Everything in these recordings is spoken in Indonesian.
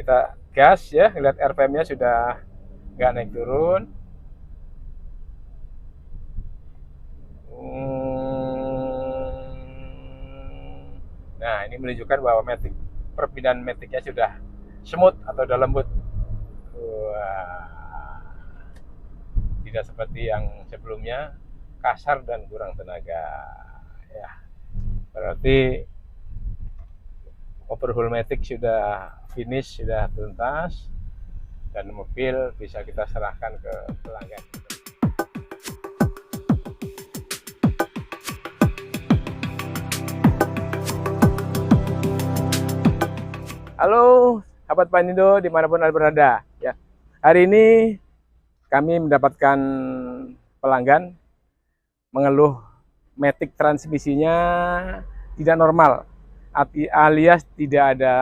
kita gas ya, lihat RPM-nya sudah nggak naik turun. Nah, ini menunjukkan bahwa perpindahan maticnya sudah smooth atau sudah lembut. Wah, tidak seperti yang sebelumnya kasar dan kurang tenaga. Ya, berarti overhaul matic sudah finish, sudah tuntas, dan mobil bisa kita serahkan ke pelanggan. Halo, sahabat Panindo dimanapun Anda berada. Ya, hari ini kami mendapatkan pelanggan mengeluh matic transmisinya tidak normal, alias tidak ada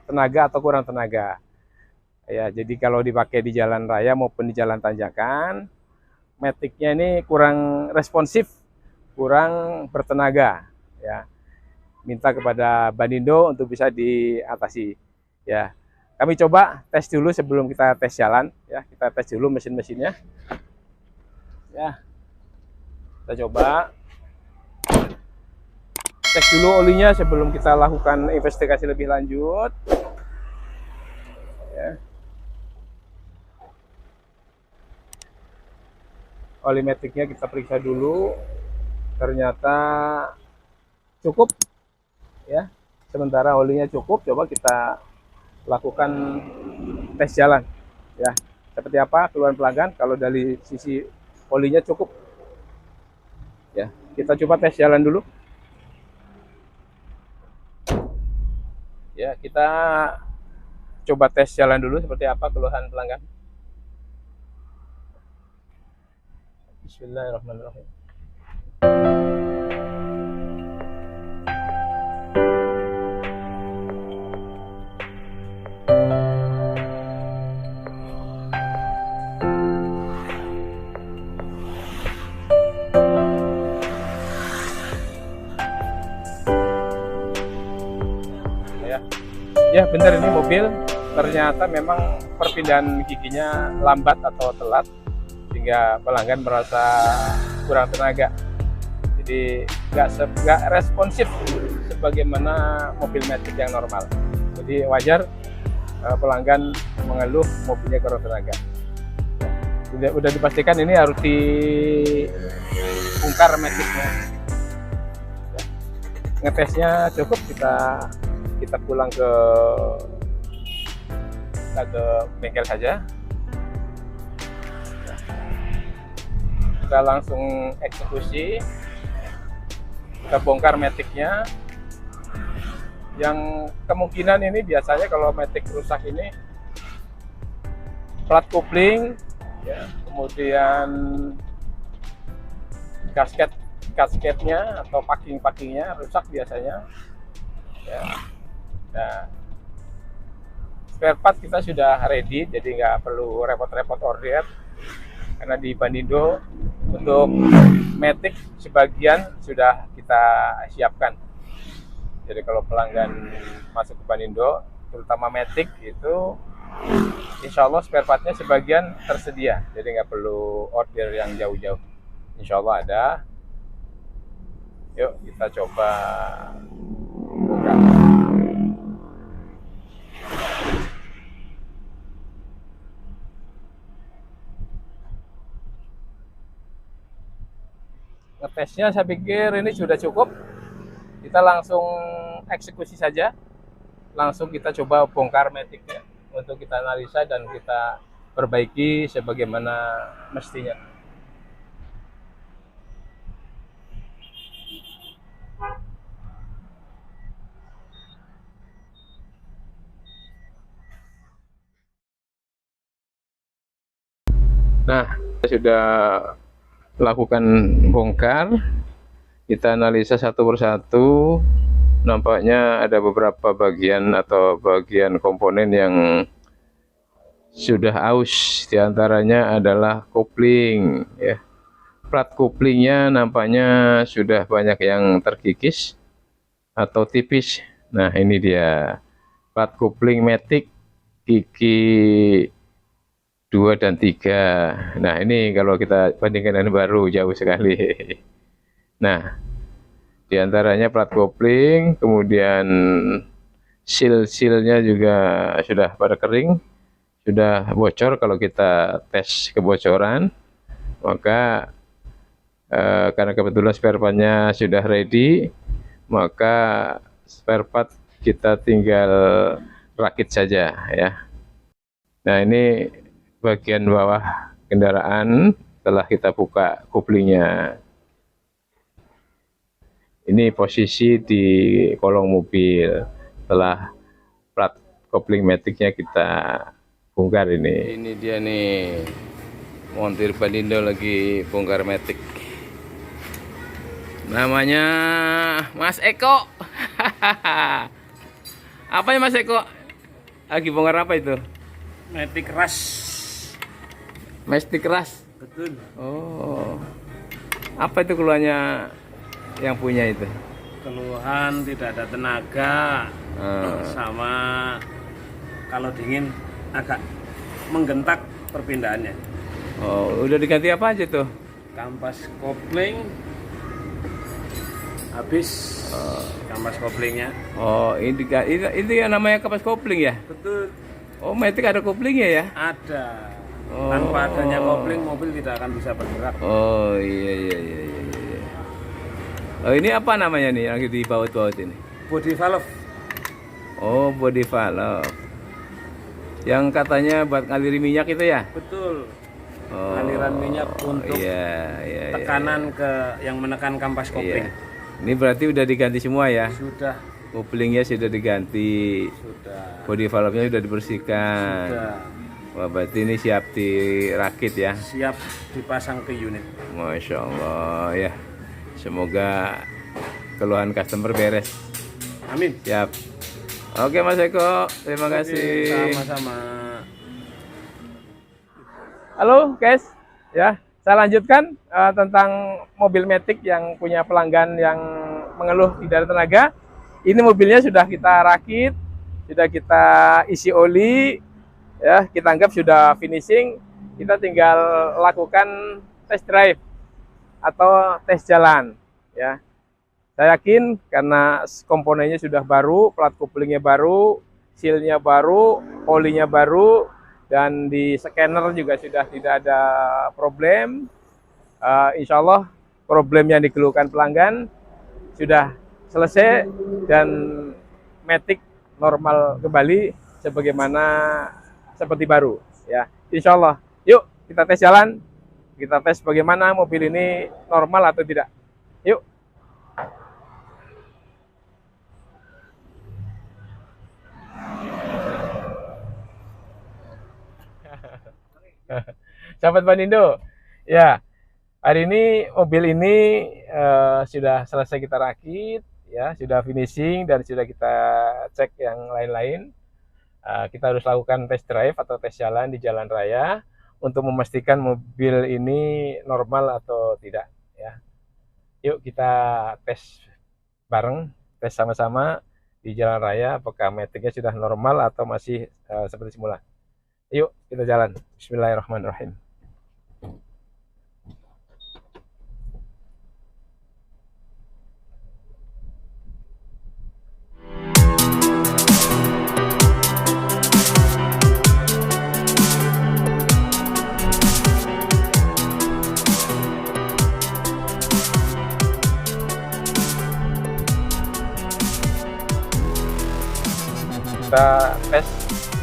tenaga atau kurang tenaga. Ya, jadi kalau dipakai di jalan raya maupun di jalan tanjakan, maticnya ini kurang responsif, kurang bertenaga. Ya, minta kepada Banindo untuk bisa diatasi. Ya, kami coba tes dulu sebelum kita tes jalan. Ya, kita tes dulu mesin-mesinnya. Ya, kita coba cek dulu olinya sebelum kita lakukan investigasi lebih lanjut. Ya. Oli maticnya kita periksa dulu, ternyata cukup. Ya, sementara olinya cukup, coba kita lakukan tes jalan. Ya, seperti apa keluhan pelanggan kalau dari sisi olinya cukup. Ya, kita coba tes jalan dulu. Ya, kita coba tes jalan dulu seperti apa keluhan pelanggan. Bismillahirrahmanirrahim. Ya, benar, ini mobil ternyata memang perpindahan giginya lambat atau telat sehingga pelanggan merasa kurang tenaga. Jadi nggak responsif sebagaimana mobil matic yang normal. Jadi wajar pelanggan mengeluh mobilnya kurang tenaga. Udah dipastikan ini harus dibongkar maticnya. Ngetesnya cukup, kita pulang ke bengkel saja. Kita langsung eksekusi, kita bongkar maticnya. Yang kemungkinan ini biasanya kalau matic rusak ini plat kopling, ya, kemudian kasketnya atau packing-packingnya rusak biasanya. Ya. Nah, spare part kita sudah ready, jadi nggak perlu repot-repot order, karena di Banindo untuk matic sebagian sudah kita siapkan. Jadi kalau pelanggan masuk ke Banindo, terutama matic itu, insya Allah spare partnya sebagian tersedia, jadi nggak perlu order yang jauh-jauh. Insya Allah ada. Yuk kita coba buka. Ngetesnya saya pikir ini sudah cukup. Kita langsung eksekusi saja. Langsung kita coba bongkar maticnya untuk kita analisa dan kita perbaiki sebagaimana mestinya. Nah, kita sudah lakukan bongkar, kita analisa satu persatu. Nampaknya ada beberapa bagian atau bagian komponen yang sudah aus, diantaranya adalah kopling, ya. Plat koplingnya nampaknya sudah banyak yang terkikis atau tipis. Nah, ini dia plat kopling matic gigi 2 dan 3. Nah, ini kalau kita bandingkan dengan baru jauh sekali. Nah, diantaranya plat kopling, kemudian seal-sealnya juga sudah pada kering, sudah bocor. Kalau kita tes kebocoran, maka karena kebetulan spare partnya sudah ready, maka spare part kita tinggal rakit saja ya. Nah, ini bagian bawah kendaraan telah kita buka koplingnya. Ini posisi di kolong mobil. Setelah plat kopling maticnya kita bongkar ini. Ini dia nih, montir Banindo lagi bongkar matic. Namanya Mas Eko. Apa ya Mas Eko? Lagi bongkar apa itu? Matic Rush. Matic Rush. Betul. Oh. Apa itu keluhannya yang punya itu? Keluhan tidak ada tenaga, sama kalau dingin agak menggentak perpindahannya. Oh, udah diganti apa aja tuh? Kampas kopling habis, kampas koplingnya. Oh, ini yang namanya kampas kopling ya? Betul. Oh, Matic ada koplingnya ya? Ada. Oh. Tanpa adanya kopling mobil tidak akan bisa bergerak. Oh, iya. Oh, ini apa namanya nih yang di baut-baut ini? Body valve. Oh, body valve. Yang katanya buat ngaliri minyak itu ya? Betul. Oh, Aliran minyak untuk iya, tekanan ke yang menekan kampas kopling. iya. Ini berarti udah diganti semua ya? Sudah. Koplingnya sudah diganti. Sudah. Body valve-nya sudah dibersihkan. Sudah. Wah, berarti ini siap dirakit ya? Siap dipasang ke unit. Masya Allah ya. Semoga keluhan customer beres. Amin. Siap. Oke Mas Eko, terima kasih. Sama-sama. Halo guys, ya saya lanjutkan tentang mobil Matic yang punya pelanggan yang mengeluh tidak ada tenaga. Ini mobilnya sudah kita rakit, sudah kita isi oli, ya kita anggap sudah finishing. Kita tinggal lakukan test drive atau tes jalan, ya. Saya yakin karena komponennya sudah baru, plat koplingnya baru, sealnya baru, olinya baru, dan di scanner juga sudah tidak ada problem. Insya Allah problem yang dikeluhkan pelanggan sudah selesai dan Matic normal kembali sebagaimana seperti baru. Ya, Insya Allah. Yuk kita tes jalan, kita tes bagaimana mobil ini normal atau tidak. Yuk. Sahabat Banindo, ya hari ini mobil ini sudah selesai kita rakit, ya sudah finishing dan sudah kita cek yang lain-lain. Kita harus lakukan test drive atau tes jalan di jalan raya untuk memastikan mobil ini normal atau tidak. Ya, yuk kita tes bareng, tes sama-sama di jalan raya apakah Matic-nya sudah normal atau masih seperti semula. Yuk kita jalan. Bismillahirrahmanirrahim. Kita tes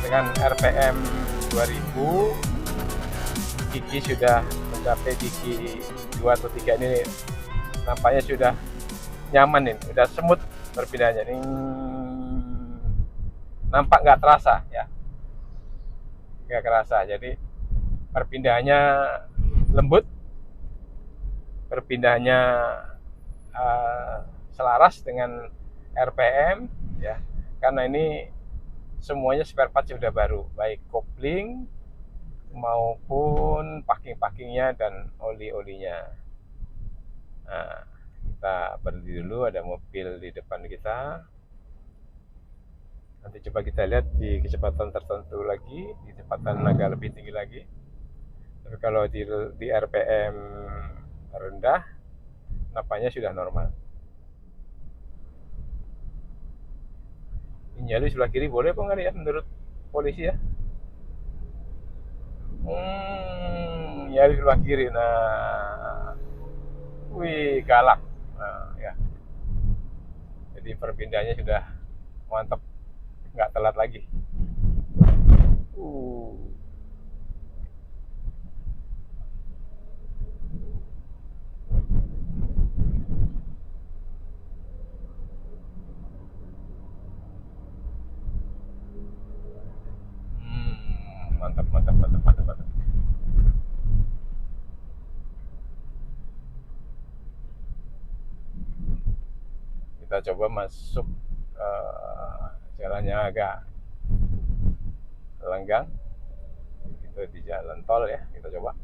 dengan RPM 2000, gigi sudah mencapai gigi 2 atau 3 ini nampaknya sudah nyaman ini, sudah smooth perpindahannya ini, nampak nggak terasa ya, nggak kerasa. Jadi perpindahannya lembut, perpindahannya selaras dengan RPM ya, karena ini semuanya spare part sudah baru, baik kopling maupun packing-packingnya dan oli-olinya. Nah, kita berhenti dulu, ada mobil di depan kita. Nanti coba kita lihat di kecepatan tertentu lagi, di kecepatan agak lebih tinggi lagi. Tapi kalau di RPM rendah, napanya sudah normal. Nyali sebelah kiri boleh apa enggak ya menurut polisi ya? Nyali sebelah kiri. Nah, wih galak. Nah, ya. Jadi perpindahannya sudah mantap, nggak telat lagi. Uh. Mantap, mantap, mantap, mantap, mantap. Kita coba masuk jalannya agak lenggang. Itu di jalan tol ya, kita coba.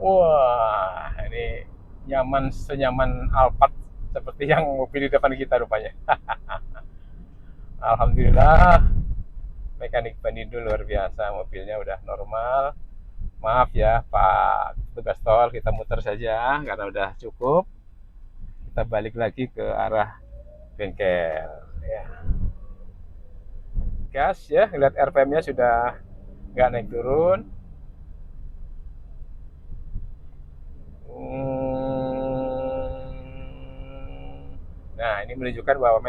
Wah, ini nyaman senyaman Alphard seperti yang mobil di depan kita rupanya. Alhamdulillah, mekanik Banindo luar biasa, mobilnya udah normal. Maaf ya Pak petugas tol, kita muter saja karena udah cukup. Kita balik lagi ke arah bengkel. Ya. Gas ya, lihat RPM-nya sudah nggak naik turun. Nah, ini menunjukkan bahwa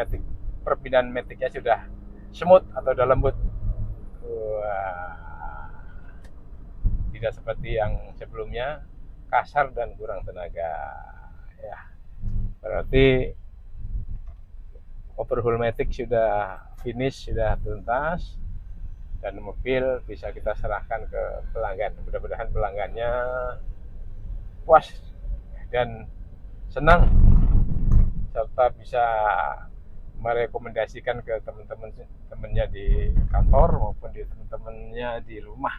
perpindahan maticnya sudah smooth atau udah lembut. Wah, tidak seperti yang sebelumnya kasar dan kurang tenaga. Ya, berarti overhaul matic sudah finish, sudah tuntas, dan mobil bisa kita serahkan ke pelanggan. Mudah-mudahan pelanggannya puas dan senang, serta bisa merekomendasikan ke teman-temannya di kantor maupun di teman-temannya di rumah.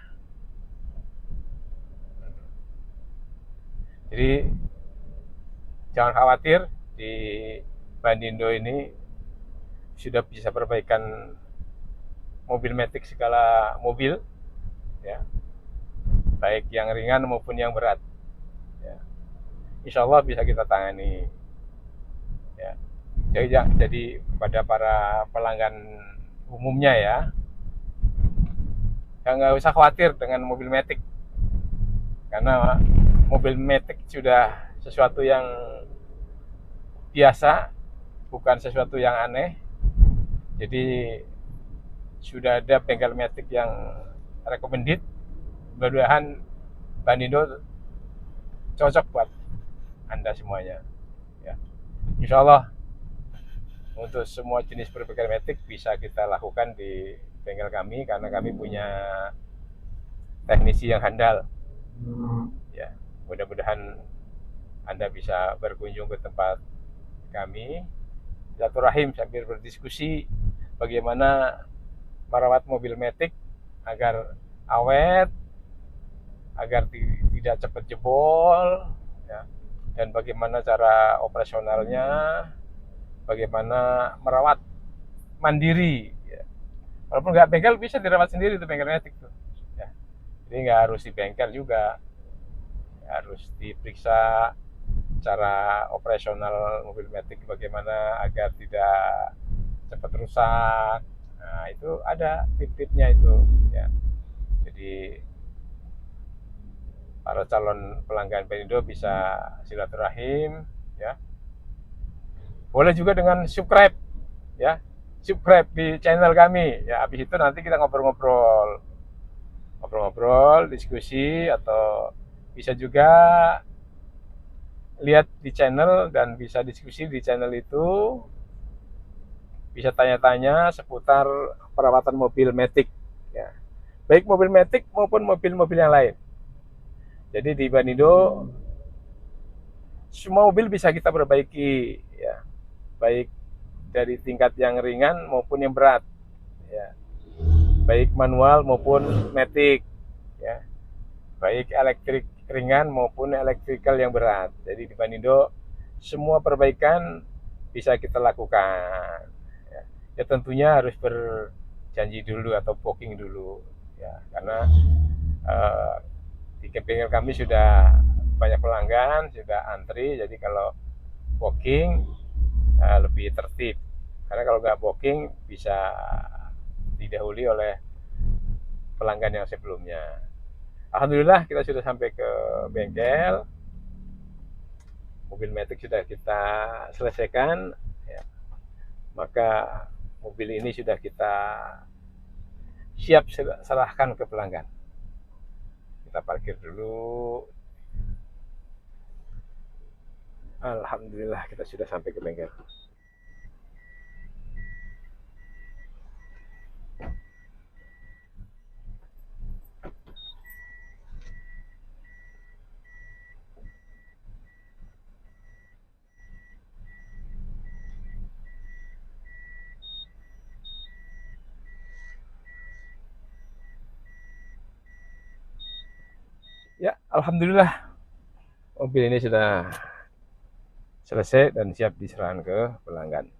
Jadi jangan khawatir, di Banindo ini sudah bisa perbaikan mobil matic segala mobil, ya, baik yang ringan maupun yang berat. Ya. Insya Allah bisa kita tangani. Ya. Jadi kepada para pelanggan umumnya ya, nggak usah khawatir dengan mobil matic, karena mobil matic sudah sesuatu yang biasa, bukan sesuatu yang aneh. Jadi sudah ada bengkel matic yang recommended. Mudah-mudahan Banindo cocok buat Anda semuanya. Ya. Insya Allah untuk semua jenis berbengkel matic bisa kita lakukan di bengkel kami, karena kami punya teknisi yang handal. Ya, mudah-mudahan Anda bisa berkunjung ke tempat kami, silaturahim sambil berdiskusi bagaimana merawat mobil matic agar awet, agar tidak cepat jebol, ya, dan bagaimana cara operasionalnya, bagaimana merawat mandiri. Ya. Walaupun nggak bengkel bisa dirawat sendiri itu bengkel matic tuh. Ya. Jadi nggak harus di bengkel juga, harus diperiksa cara operasional mobil matic bagaimana agar tidak cepat rusak. Nah, itu ada tip-tipnya itu ya. Jadi para calon pelanggan Banindo bisa silaturahim ya. Boleh juga dengan subscribe ya. Subscribe di channel kami ya. Habis itu nanti kita ngobrol-ngobrol, diskusi, atau bisa juga lihat di channel dan bisa diskusi di channel itu, bisa tanya-tanya seputar perawatan mobil matic ya, baik mobil matic maupun mobil-mobil yang lain. Jadi di Banindo semua mobil bisa kita perbaiki ya, baik dari tingkat yang ringan maupun yang berat ya. baik manual maupun matic, ya, baik elektrik ringan maupun elektrikal yang berat. Jadi di Panindo semua perbaikan bisa kita lakukan. Ya, ya tentunya harus berjanji dulu atau booking dulu, ya, karena eh, di camping kami sudah banyak pelanggan, sudah antri. Jadi kalau booking lebih tertib. Karena kalau nggak booking bisa didahului oleh pelanggan yang sebelumnya. Alhamdulillah kita sudah sampai ke bengkel. Mobil Matic sudah kita selesaikan, ya. Maka mobil ini sudah kita siap serahkan ke pelanggan. Kita parkir dulu. Alhamdulillah kita sudah sampai ke bengkel. Ya, alhamdulillah mobil ini sudah selesai dan siap diserahkan ke pelanggan.